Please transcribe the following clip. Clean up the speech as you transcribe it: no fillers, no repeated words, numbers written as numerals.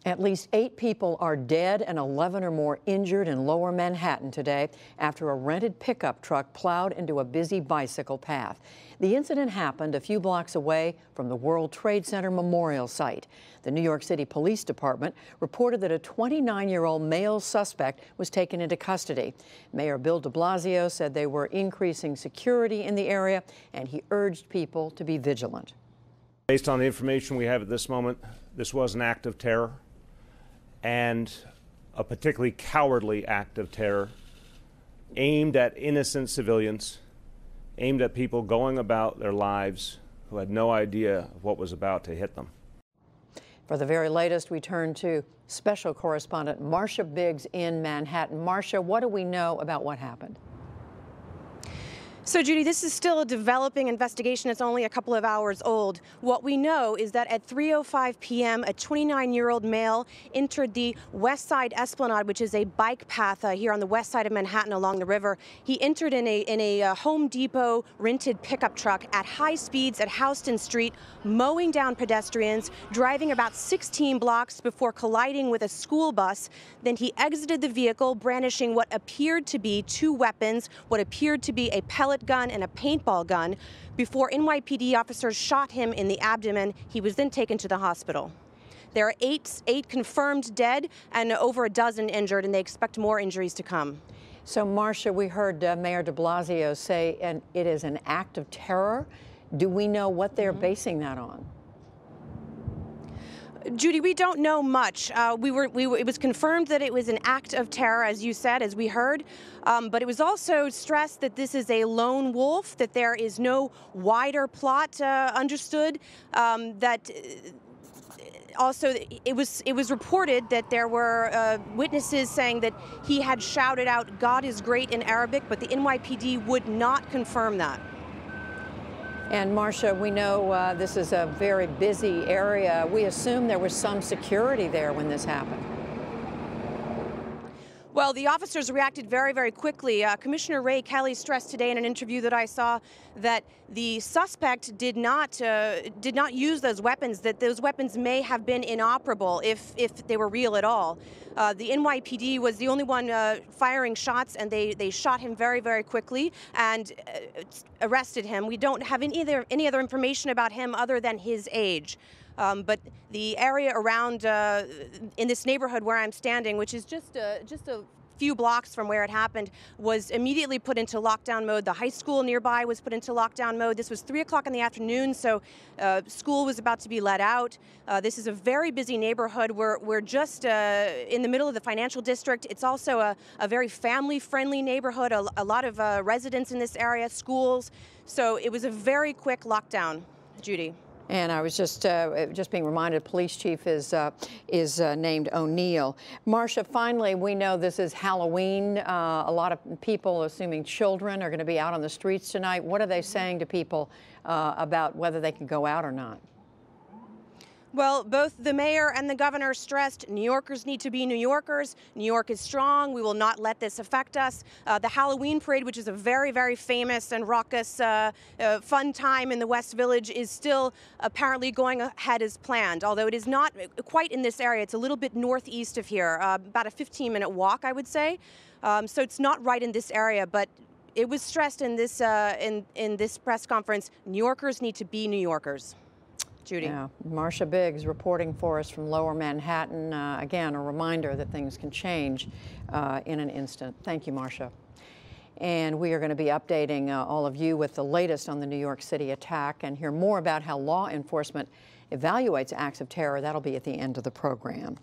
At least 8 people are dead and 11 or more injured in Lower Manhattan today after a rented pickup truck plowed into a busy bicycle path. The incident happened a few blocks away from the World Trade Center memorial site. The New York City Police Department reported that a 29-year-old male suspect was taken into custody. Mayor Bill de Blasio said they were increasing security in the area, and he urged people to be vigilant. Based on the information we have at this moment, this was an act of terror, and a particularly cowardly act of terror aimed at innocent civilians, aimed at people going about their lives who had no idea of what was about to hit them. For the very latest, we turn to special correspondent Marcia Biggs in Manhattan. Marcia, what do we know about what happened? So, Judy, this is still a developing investigation. It's only a couple of hours old. What we know is that at 3:05 p.m., a 29-year-old male entered the West Side Esplanade, which is a bike path here on the west side of Manhattan along the river. He entered in a Home Depot rented pickup truck at high speeds at Houston Street, mowing down pedestrians, driving about 16 blocks before colliding with a school bus. Then he exited the vehicle, brandishing what appeared to be 2 weapons, what appeared to be a pellet gun and a paintball gun, before NYPD officers shot him in the abdomen. He was then taken to the hospital. There are eight confirmed dead and over a dozen injured, and they expect more injuries to come. So, Marcia, we heard Mayor de Blasio say it is an act of terror. Do we know what they're basing that on? Judy, we don't know much. It was confirmed that it was an act of terror, as you said, as we heard, but it was also stressed that this is a lone wolf, that there is no wider plot understood, that also it was reported that there were witnesses saying that he had shouted out, "God is great" in Arabic, but the NYPD would not confirm that. And Marcia, we know this is a very busy area. We assume there was some security there when this happened. Well, the officers reacted very, very quickly. Commissioner Ray Kelly stressed today in an interview that I saw that the suspect did not use those weapons, that those weapons may have been inoperable if they were real at all. The NYPD was the only one firing shots, and they shot him very, very quickly and arrested him. We don't have any other information about him other than his age. But the area around in this neighborhood where I'm standing, which is just a few blocks from where it happened, was immediately put into lockdown mode. The high school nearby was put into lockdown mode. This was 3 o'clock in the afternoon, so school was about to be let out. This is a very busy neighborhood. We're just in the middle of the financial district. It's also a very family-friendly neighborhood, a lot of residents in this area, schools. So it was a very quick lockdown, Judy. And I was just being reminded, police chief is named O'Neill. Marcia, finally, we know this is Halloween. A lot of people, assuming children, are going to be out on the streets tonight. What are they saying to people about whether they can go out or not? Well, both the mayor and the governor stressed New Yorkers need to be New Yorkers. New York is strong. We will not let this affect us. The Halloween parade, which is a very, very famous and raucous, fun time in the West Village, is still apparently going ahead as planned, although it is not quite in this area. It's a little bit northeast of here, about a 15-minute walk, I would say. So it's not right in this area, but it was stressed in this, in this press conference, New Yorkers need to be New Yorkers. Judy. Yeah. Marcia Biggs reporting for us from Lower Manhattan. Again, a reminder that things can change in an instant. Thank you, Marcia. And we are going to be updating all of you with the latest on the New York City attack and hear more about how law enforcement evaluates acts of terror. That'll be at the end of the program.